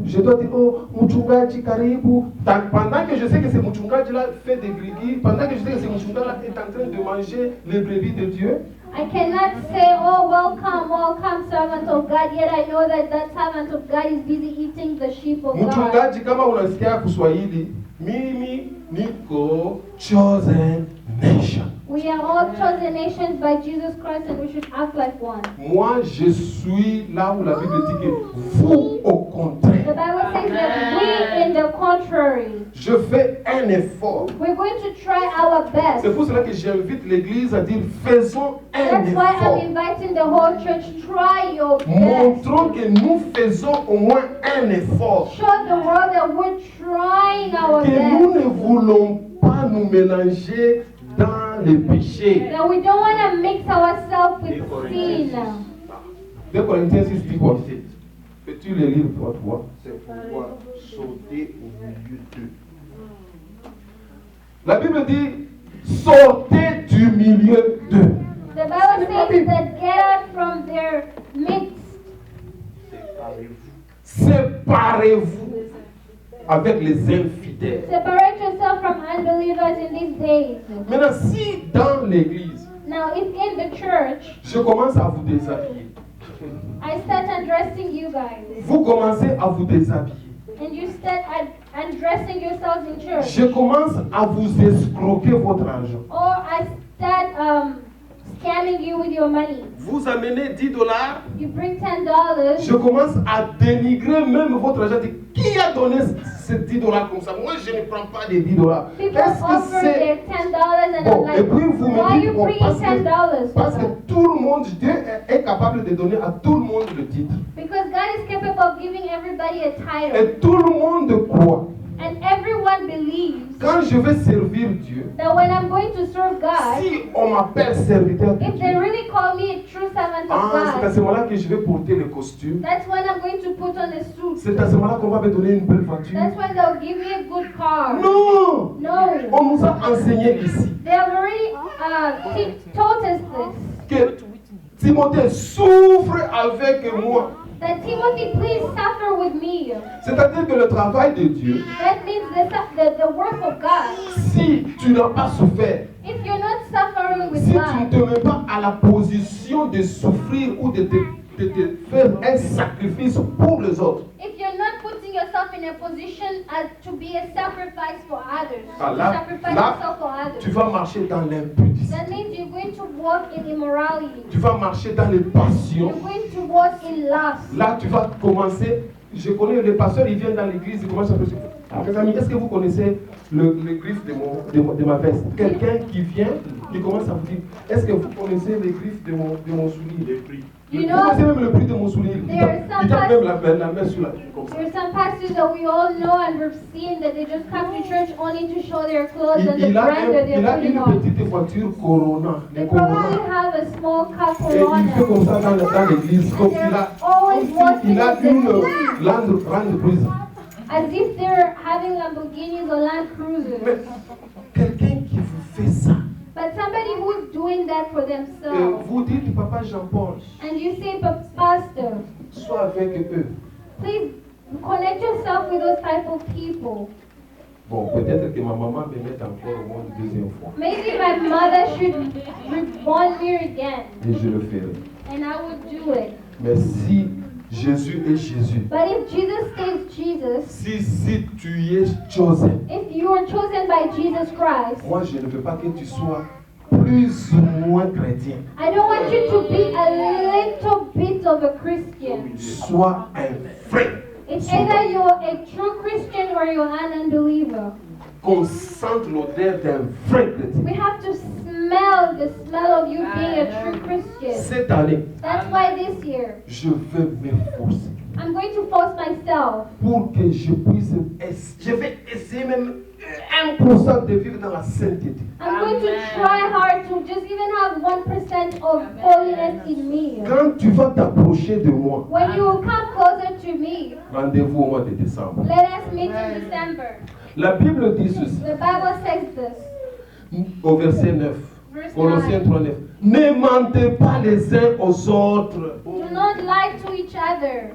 je dois dire, oh, Mchungaji karibu. Pendant que je sais que c'est Mchungaji là fait des grigis, pendant que je sais que c'est Mchungaji là est en train de manger les brebis de Dieu. I cannot say, oh, welcome, servant of God, yet I know that servant of God is busy eating the sheep of God. Mchungaji kama unasikia Kiswahili, mimi niko chosen nation. We are all chosen nations by Jesus Christ and we should act like one. Moi, je suis là où la Bible dit que vous, au contraire. The Bible says that we, in the contrary, je fais un effort. We're going to try our best. C'est pour cela que j'invite l'Église à dire faisons un That's why effort. I'm inviting the whole church, try your best. Montrons que nous faisons au moins un effort. Show the world that we're trying our Que nous ne best. voulons pas nous mélanger dans les péchés. That we don't want to mix ourselves with sin. 2 Corinthiens 6 dit quoi? Peux-tu le lire pour toi? C'est pouvoir sauter au milieu d'eux. La Bible dit sortez du milieu d'eux. The Bible says that get out from their midst. Séparez-vous avec les infidèles. Separate yourself from unbelievers in these days. Maintenant, si dans l'église, Now, if in the church, je commence à vous déshabiller, I start undressing you guys, vous commencez à vous déshabiller, and you start undressing yourselves in church, je commence à vous escroquer votre argent. or I start scamming you with your money. Vous amenez $10, You bring $10. je commence à dénigrer même votre argent. Qui a donné ces $10 comme ça? Moi, je ne prends pas les $10. People Est-ce que offer c'est... their $10 and Bon, I'm et like, puis vous why me are dites, you bon, bringing $10? parce que tout le monde, Dieu est capable de donner à tout le monde le titre. Because God is capable of giving everybody a title. Et tout le monde croit. And everyone believes Quand je vais servir Dieu, that when I'm going to serve God, si on m'appelle serviteur de if they Dieu, really call me a true servant of c'est à God, ce moment-là que je vais porter le costume. that's when I'm going to put on a suit. C'est à ce moment-là qu'on va me donner une belle voiture. That's when they'll give me a good car. Non! No. On nous a enseigné ici They have already taught us this. que Timothée souffre avec moi. That Timothy, please suffer with me. C'est-à-dire que le travail de Dieu, That means the work of God. si tu n'as pas souffert, If you're not suffering with si tu ne God, te mets pas à la position de souffrir ou de te faire un sacrifice pour les autres, if you're not putting yourself in a position to be a sacrifice for others, ah, to là, sacrifice là, yourself for others, tu vas marcher dans l'impudicité. that means you're going to walk in immorality. Tu vas marcher dans les passions. You're going to walk in lust. Là, tu vas commencer. Je connais les pasteurs, ils viennent dans l'église, ils commencent à faire. Mes amis, est-ce que vous connaissez le griffe de ma veste? Quelqu'un qui vient, qui commence à vous dire, est-ce que vous connaissez les griffes de mon soulier? Les prix. You Vous know, connaissez même le prix de mon soulier. Il tape même la main sur la comme ça. there's some pastors that we all know and we've seen that they just come to church only to show their clothes and the Il a brand that they're putting une on. petite voiture Corona. They Les probably Corona. have a small car Et il fait comme Corona. ça dans l'église. Comme il a, il a une Land Cruiser. As if they're having Lamborghinis or Land Cruisers. Mais quelqu'un qui vous fait ça, But somebody who's doing that for themselves. vous dites, Papa Jean-Paul, And you say, but Pastor, sois avec eux. please connect yourself with those type of people. Bon, peut-être que ma maman me mette encore au monde une deuxième fois. Maybe my mother should reborn me again. Et je le ferai. And I would do it. Mais si Jésus est Jésus, But if Jesus stays Jesus, si tu es chosen, if you are chosen by Jesus Christ, moi je ne veux pas que tu sois plus ou moins chrétien. I don't want you to be a little bit of a Christian. Sois un vrai. It's either you're a true Christian or you're an unbeliever. Qu'on sente l'odeur d'un vrai chrétien. We have to smell the smell of you being a true Christian. Cette année, That's why this year, je veux m'efforcer I'm going to force myself pour que je puisse, je vais essayer même 1% de vivre dans la sainteté. I'm going to try hard to just even have 1% of holiness in me. Quand tu vas t'approcher de moi, When you come closer to me, rendez-vous au mois de décembre. let us meet in December. La Bible dit ceci, The Bible says this. au verset 9, Verse Colossiens 9. 3, 9. Ne mentez pas les uns aux autres. Do not lie to each other.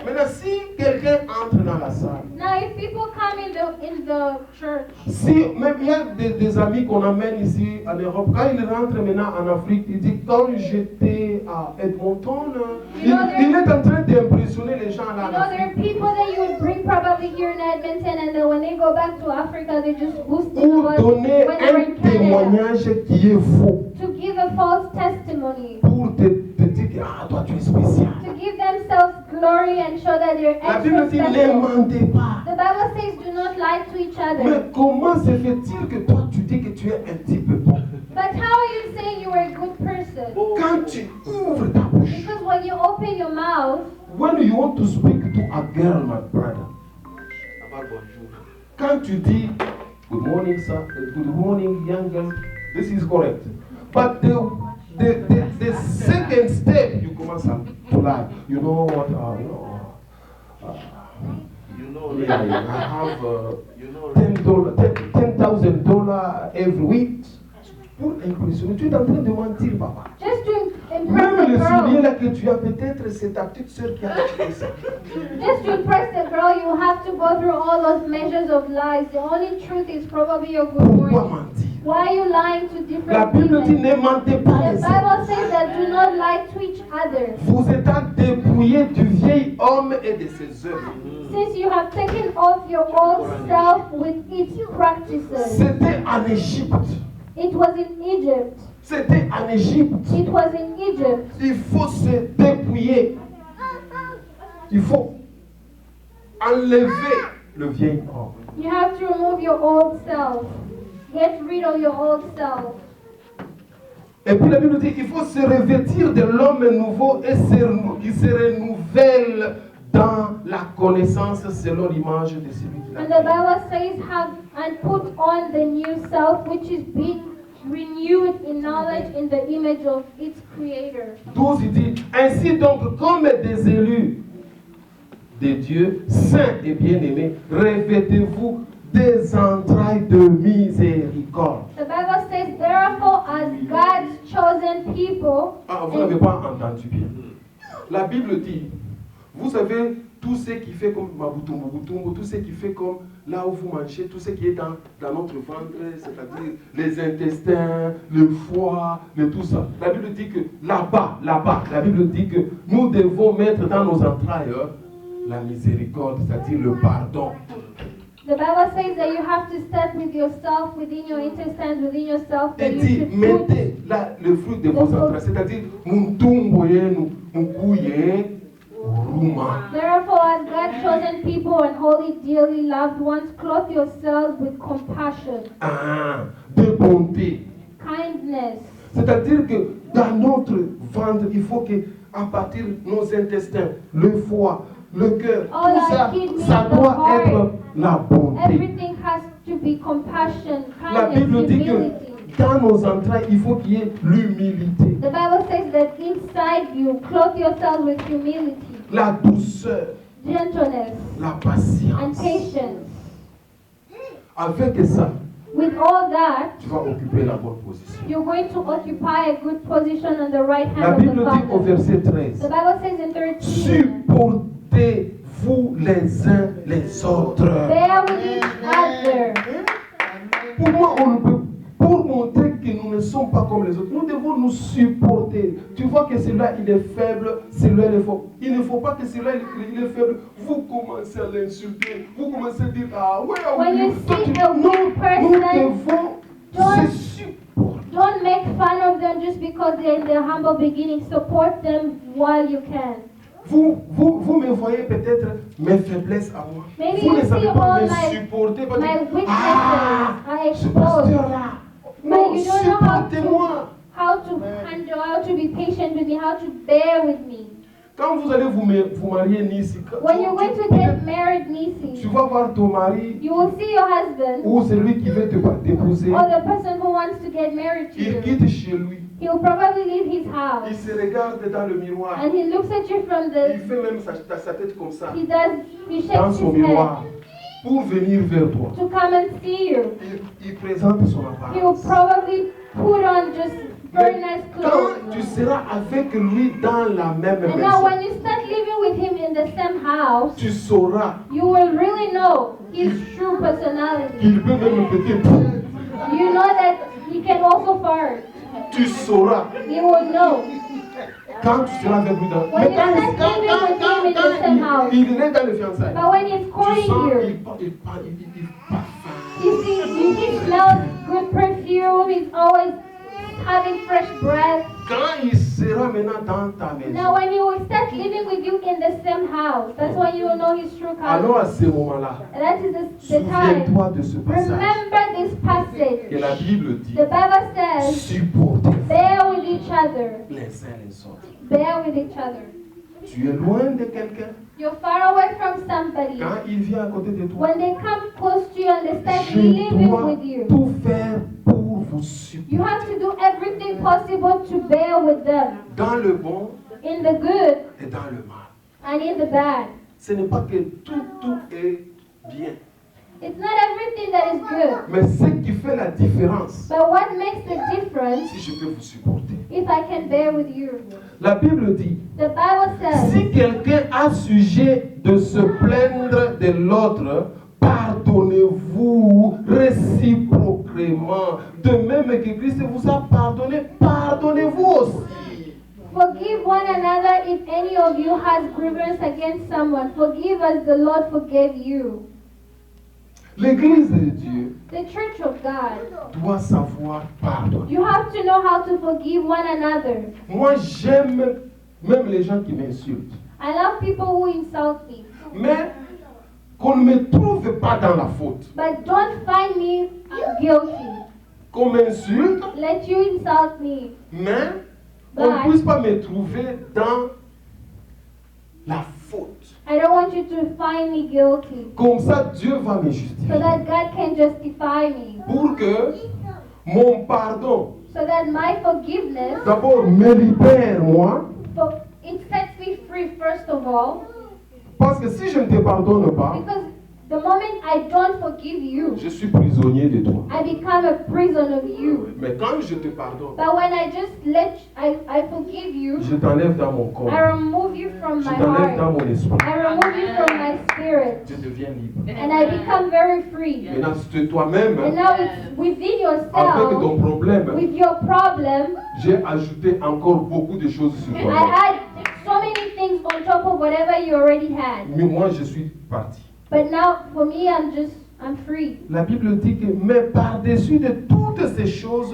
Maintenant, si quelqu'un entre dans la salle, Now, if people come in the church, si même il y a des amis qu'on amène ici en Europe, quand ils rentrent maintenant en Afrique, ils disent quand j'étais à Edmonton, il est en train d'impressionner les gens là. you know, there are people that you would bring probably here in Edmonton, and then when they go back to Africa, they just boost them Pour about donner when they were un in Canada. témoignage qui est faux, To give a false testimony. pour te dire que ah, toi tu es spécial. To give themselves glory and show that they're La Bible extra dit ne special. mentez pas. The Bible says do not lie to each other. Mais comment se fait-il que toi tu dis que tu es un petit peu bon? But how are you saying you are a good person? Quand tu ouvres ta bouche, Because when you open your mouth, when you want to speak to a girl, my brother, quand tu dis good morning, sir, good morning, young girl, this is correct. But the second step, you commence to lie. You know what? Yeah, I have $10,000 every week. Pour impressionner, tu es en train de mentir, papa. just to impress Même the le soulier girl, là que tu as, peut-être c'est ta petite soeur qui a acheté ça. just to impress the girl, you have to go through all those measures of lies. The only truth is probably your good Pourquoi word. mentir? Why are you lying to La different Bible dit people? ne mentez pas The les uns. Bible says that do not lie to each other. Vous êtes dépouillés du vieil homme et de ses œuvres. Since you have taken off your old self with its practices. C'était en Égypte. It was in Egypt. C'était en Égypte. It was in Egypt. Il faut se dépouiller. Il faut enlever le vieil homme. You have to remove your old self. Get rid of your old self. Et puis la Bible dit qu'il faut se revêtir de l'homme nouveau et qui se renouvelle dans la connaissance selon l'image de celui qui l'a And the créé. Bible says, have and put on the new self, which is being renewed in knowledge in the image of its creator. 12, il dit, ainsi donc, comme des élus de Dieu, saints et bien-aimés, revêtez-vous des entrailles de miséricorde. The Bible says, therefore, as God's chosen people, Ah, vous n'avez pas entendu bien. La Bible dit, vous savez, tout ce qui fait comme Mabutumbu, tout ce qui fait comme là où vous mangez, tout ce qui est dans notre ventre, c'est-à-dire les intestins, le foie, tout ça. La Bible dit que là-bas, la Bible dit que nous devons mettre dans nos entrailles la miséricorde, c'est-à-dire le pardon. the Bible says that you have to start with yourself, within your intestines, within yourself, that Et you dit, should put. mettez le fruit de vos entrailles, c'est-à-dire Muntumboye, Mukuye, Ruma. Therefore, as God's chosen people and holy, dearly loved ones, clothe yourselves with compassion, Ah, de bonté. kindness. C'est-à-dire que dans notre ventre, il faut que, à partir de nos intestins, le foie, le cœur, All tout ça, our kidneys, ça the doit heart, être la bonté. Everything has to be compassion, La kindness, Bible dit humility. que dans nos entrailles, il faut qu'il y ait l'humilité, The Bible says that inside you, clothe yourselves with humility, la douceur, gentleness, la and patience. patience. Avec ça, With all that, tu vas occuper la bonne position. you're going to occupy a good position on the right La hand of the Bible dit au Father. verset The 13, Bible says in 13, supportez-vous les uns les autres. bear with each other. Pour moi, on ne peut, pour montrer que nous ne sommes pas comme les autres, nous devons nous supporter. Tu vois que celui-là, il est faible, celui-là, il est fort. Il ne faut pas que celui-là, il est faible. Vous commencez à l'insulter. Vous commencez à dire, ah ouais, When you toi, see tu- a weak nous person, devons don't- se supporter. Don't make fun of them just because they're in their humble beginning. Support them while you can. Vous me voyez peut-être mes faiblesses à moi. Maybe Vous you ne see savez pas all me my supporter. Pas My dire, weaknesses are ce exposed. pasteur-là. But Non, you don't know how supportez-moi. to be patient with me, how to bear with me. Quand vous allez vous marier, Nisi, When you're going to get married, tu Nisi, vas voir ton mari you will see your husband ou celui qui veut t'épouser. or the person who wants to get married to Il you. quitte chez lui. He'll probably leave his Il house se regarde dans le miroir. and he looks at you from Il the. fait même sa tête comme ça. He Dans shakes son his miroir. head Pour venir vers toi. to come and see you. Il présente son He will apparence. probably put on just very Mais nice quand clothes. tu seras avec lui dans la même And now maison, when you start living with him in the same house, tu sauras you will really know his true personality. qu'il peut même péter. You know that he can also fart. Tu sauras You will know. quand tu seras avec lui dans When you start living with him in the same house. il est dans le fiançailles. But when he's Tu courting sens you, il parfum. you see, he smells good perfume. He's always having fresh breath. Quand il sera maintenant dans ta maison, Now when he will start living with you in the same house, that's when you will know his true alors color. à ce moment-là, And that is the time. souviens-toi de ce passage Remember this que passage. la Bible dit The Bible says, supportez bear with each other. les uns les autres. Bear with each other. Tu es loin de quelqu'un, You're far away from somebody. quand il vient à côté de toi, When they come close to you and they start je living dois with you, tout faire pour vous supporter. you have to do everything possible to bear with them Dans le bon in the good et dans le mal. and in the bad. Ce n'est pas que tout est bien. It's not everything that is good, Mais ce qui fait la différence, but what makes the difference si je peux vous supporter. if I can bear with you. La Bible dit, The Bible says, si quelqu'un a sujet de se plaindre de l'autre, pardonnez-vous réciproquement. De même que Christ vous a pardonné, pardonnez-vous aussi. forgive one another if any of you has grievance against someone. Forgive as the Lord forgave you. L'Église de Dieu The church of God, doit savoir pardonner. you have to know how to forgive one another. Moi, j'aime même les gens qui m'insultent. I love people who insult me, Mais qu'on ne me trouve pas dans la faute. but don't find me guilty. Qu'on m'insulte, Let you insult me, mais on ne puisse pas me trouver dans la faute. I don't want you to find me guilty, Comme ça, Dieu va me so justifier. that God can justify me, Pour que mon pardon, so that my forgiveness, d'abord, me libère moi. it sets me free first of all, Parce que si je ne te pardonne pas, because the moment I don't forgive you, je suis prisonnier de toi. I become a prison of you. Mais quand je te pardonne, But when I just I forgive you, je t'enlève dans mon corps. I remove you from Je my t'enlève dans heart. mon esprit. I remove you from my spirit. Je deviens libre. And I become very free. Maintenant, c'est toi-même, And now it's within avec ton yourself, problème, with your problem, j'ai ajouté encore beaucoup de choses sur I toi. add so many things on top of whatever you already had. Mais moi, je suis parti. But now, for me, I'm free. La Bible dit que, mais par-dessus de toutes ces choses,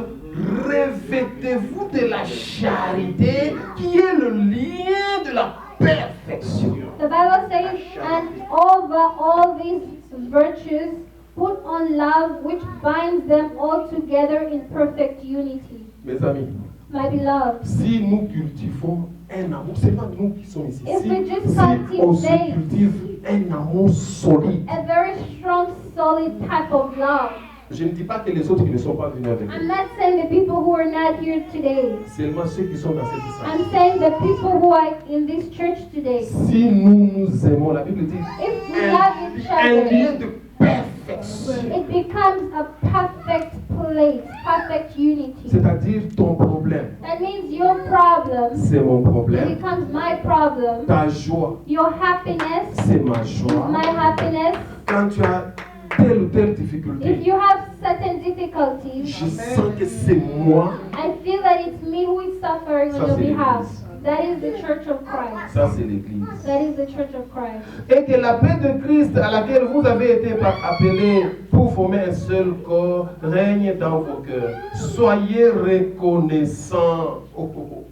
revêtez-vous de la charité qui est le lien de la perfection. The Bible says, and over all these virtues, put on love, which binds them all together in perfect unity. Mes amis, My beloved, si nous cultivons un amour, c'est pas nous qui sommes ici. If we just Si on se cultivate cultive un amour solide, a very strong, solid type of love. je ne dis pas que les autres qui ne sont pas venus avec nous, I'm not saying the people who are not here today. seulement ceux qui sont dans cette salle. I'm saying the people who are in this church today. Si nous nous aimons, la Bible dit If we love each un lien other, de perfection. it becomes a perfect place, perfect unity. C'est-à-dire ton problème, That means your problem c'est mon problème. becomes my problem. Ta joie, Your happiness c'est ma is joie. my happiness. Quand tu as telle ou telle difficulté, If you have certain difficulties, je sens que c'est moi. I feel that it's me who is suffering Ça, on your c'est behalf. l'Église. That is the Church of Christ. Ça, c'est l'Église. That is the Church of Christ. Et que la paix de Christ à laquelle vous avez été appelés pour former un seul corps règne dans vos cœurs. Soyez reconnaissants. Oh, oh, oh.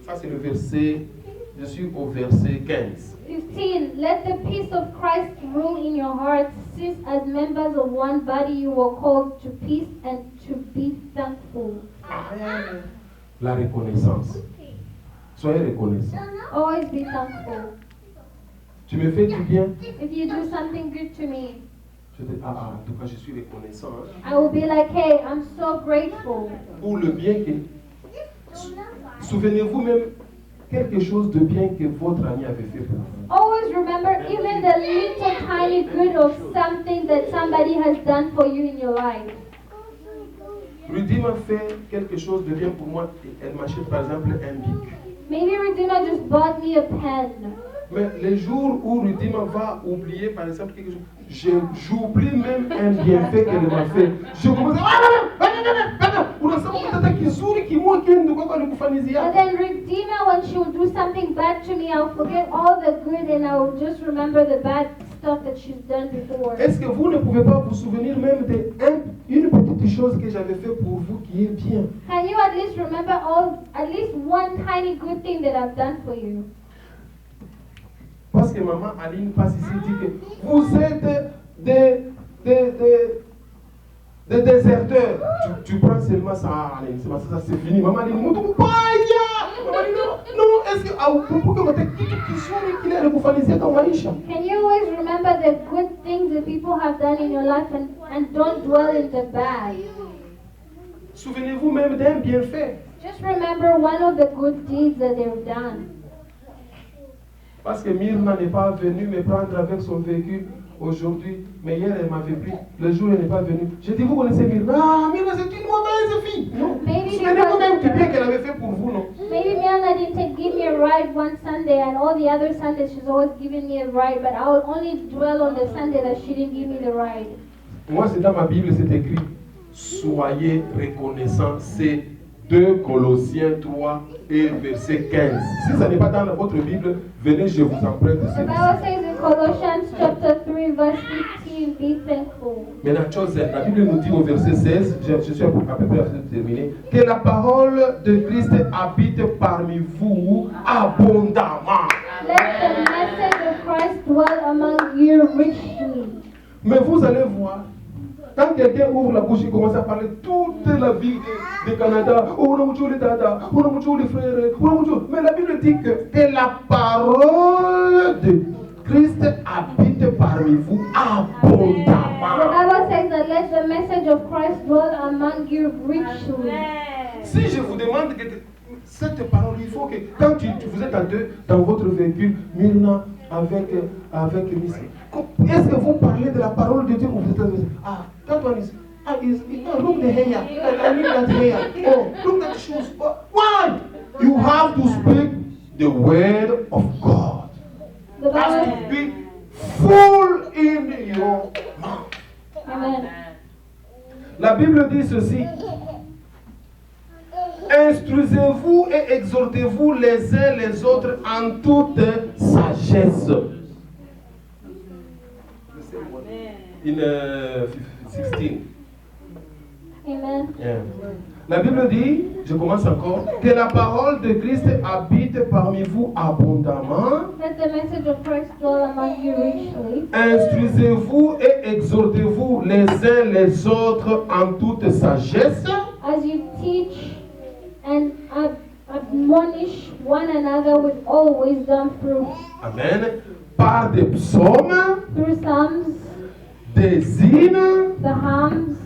Ça, c'est le verset. Je suis au verset 15. 15. Let the peace of Christ rule in your hearts, since as members of one body you were called to peace and to be thankful. La reconnaissance. Soyez reconnaissants. Always be thankful. Tu me fais du bien. If you do something good to me, Je dis, en tout cas, je suis reconnaissant. Hein, I will be like, hey, I'm so grateful. pour le bien que. Souvenez-vous même quelque chose de bien que votre ami avait fait pour vous. Always remember even the little tiny good of something that somebody has done for you in your life. Rudy m'a fait quelque chose de bien pour moi. Elle m'achète par exemple un bic. Maybe Redeemer just bought me a pen. Mais les jours où Rudy va oublier par exemple quelque chose, j'oublie même un bienfait qu'elle m'a fait. Je commence And then Redeemer, when she will do something bad to me, I'll forget all the good and I'll just remember the bad stuff that she's done before. Est-ce que vous ne pouvez pas vous souvenir même d'une petite chose que j'avais fait pour vous qui est bien? Can you at least remember at least one tiny good thing that I've done for you? Parce que maman Aline passe ici et dit que vous êtes des déserteurs. Tu prends seulement ça, Aline, ça c'est fini. Maman Aline, non, est-ce que pour que Can you always remember the good things that people have done in your life and don't dwell in the bad? Souvenez-vous même d'un bienfait. Just remember one of the good deeds that they've done. Parce que Myrna n'est pas venue me prendre avec son véhicule aujourd'hui, mais hier elle m'avait pris. Le jour elle n'est pas venue. J'ai dit, vous connaissez Myrna? Ah, Myrna c'est une mauvaise fille. Non. Souvenez-vous même du bien qu'elle avait fait pour vous, non? Maybe Myrna didn't give me a ride one Sunday, and all the other Sundays she's always giving me a ride, but I will only dwell on the Sunday that she didn't give me the ride. Moi, c'est dans ma Bible, c'est écrit, soyez reconnaissants. C'est 2 Colossiens 3 et verset 15. Si ça n'est pas dans votre Bible, venez, je vous emprunte. The Bible says in Colossians chapter 3 verse 15, be thankful. Maintenant, chose, la Bible nous dit au verset 16, je suis à peu près à terminer, que la parole de Christ habite parmi vous abondamment. Let the message of Christ dwell among you richly. Mais vous allez voir, quand quelqu'un ouvre la bouche, il commence à parler toute la vie du Canada. Oh, on a mucho les dada, on a mucho les frères, on a mucho. Mais la Bible dit que la parole de Christ habite parmi vous abondamment. The Bible says that let the message of Christ dwell among you richly. Si je vous demande que cette parole, il faut que quand vous êtes à deux dans votre véhicule, Myrna avec Missy, est-ce que vous parlez de la parole de Dieu ou vous êtes that one is look the hair, I need that hair. Oh, look at the shoes. Oh, why? You have to speak the word of God. The Has to Bible, be full in your mouth. Amen. La Bible dit ceci. Instruisez-vous et exhortez-vous les uns les autres en toute sagesse. In 16. Amen. Yeah. La Bible dit, je commence encore, que la parole de Christ habite parmi vous abondamment. Let the message of Christ dwell among you richly. Instruisez-vous et exhortez-vous les uns les autres en toute sagesse. As you teach and admonish one another with all wisdom Amen. Par des psaumes, through psalms, des hymnes, the hymns,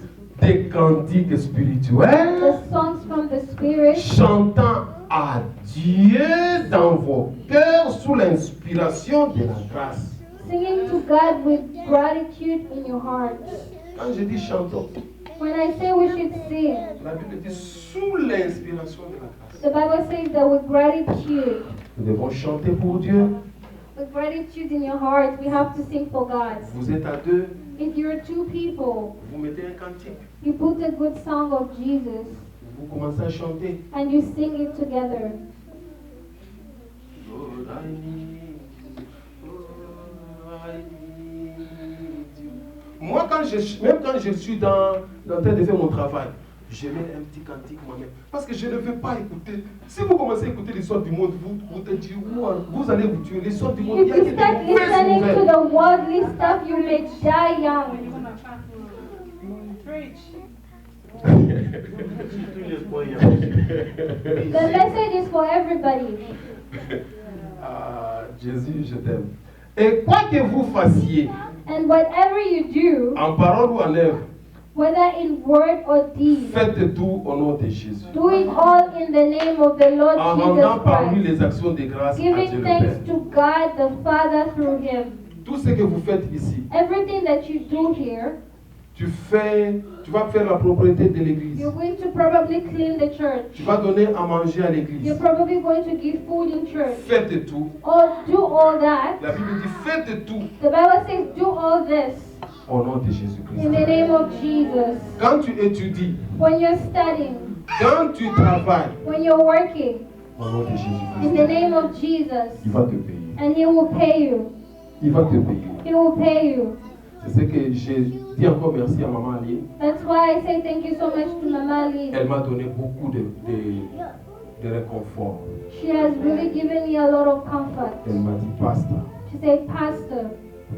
des cantiques spirituels, the songs from the Spirit, chantant à Dieu dans vos cœurs sous l'inspiration de la grâce. singing to God with gratitude in your hearts. Quand je dis chantons, When I say we should sing, la Bible dit sous l'inspiration de la grâce. the Bible says that with gratitude, Nous devons chanter pour Dieu. with gratitude in your heart, we have to sing for God. Vous êtes à deux, If you're two people, vous mettez un cantique, you put a good song of Jesus vous commencez à chanter. and you sing it together. Lord, I need you. Oh, I need you. Moi, même quand je suis en train de faire mon travail, je mets un petit cantique moi-même. Parce que je ne veux pas écouter. Si vous commencez à écouter l'histoire du monde, vous te dites, vous allez vous tuer. L'histoire du monde, If il y a you que start des mauvaises listening to nouvelles. the worldly stuff, you may die young. Tous les croyants. The message is for everybody. Ah, Jésus, je t'aime. Et quoi que vous fassiez, And whatever you do, en parole ou en œuvre, whether in word or deed, faites tout au nom de Jésus. do it all in the name of the Lord En rendant Jesus par lui Christ, les actions de grâce à Dieu giving le thanks Père. to God the Father through Him. Tout ce que vous faites ici, Everything that you do here, tu vas faire la propriété de l'église. you're going to probably clean the church. Tu vas donner à manger à You're l'église. probably going to give food in church. Faites tout. Or do all that. La Bible dit faites tout The Bible says do all this au nom de Jésus-Christ. in the name of Jesus. Quand tu étudies, When you're studying, quand tu travailles, when you're working, au nom de in the Jésus-Christ, name of Jesus, il va te payer. and He will pay you. Il va te payer. He will pay you. C'est ce que j'ai dit encore merci à Maman Ali. That's why I say thank you so much to Mama Lee. Elle m'a donné beaucoup de réconfort. She has really given me a lot of comfort. Elle m'a dit, Pasteur, She said, Pastor,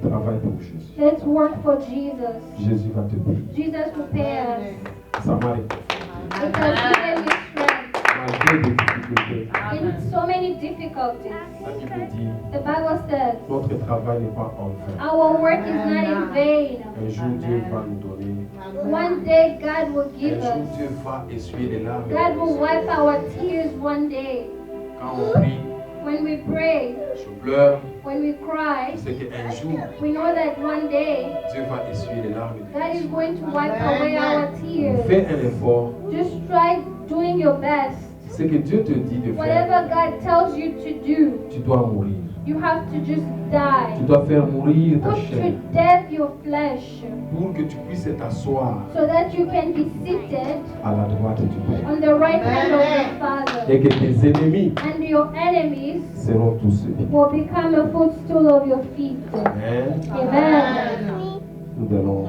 travaille pour Jésus. let's work for Jesus. Jésus va te payer. Jesus will pay us. Ça m'a réconforté. It has given me strength Malgré des difficultés, in so many difficulties. la Bible dit, The Bible says, notre travail n'est pas en vain. our work is not in vain. Un jour, Dieu va nous donner. One day God will Un give jour, us. Dieu va essuyer les larmes. God will wipe our tears one day. Quand on prie, When we pray, je pleure. when we cry, Je sais qu'un jour, we know that one day Dieu va essuyer les larmes. God is going to wipe away our tears. Fais un effort. Just try doing your best. Ce que Dieu te dit de faire, Whatever God tells you to do, tu dois mourir. you have to just die. Tu dois faire mourir ta Put chair to death your flesh pour que tu puisses t'asseoir so that you can be seated à la droite du Père. on the right hand of the Father. Et que tes ennemis And your enemies seront tous ceux. will become a footstool of your feet. Amen. Amen. Nous allons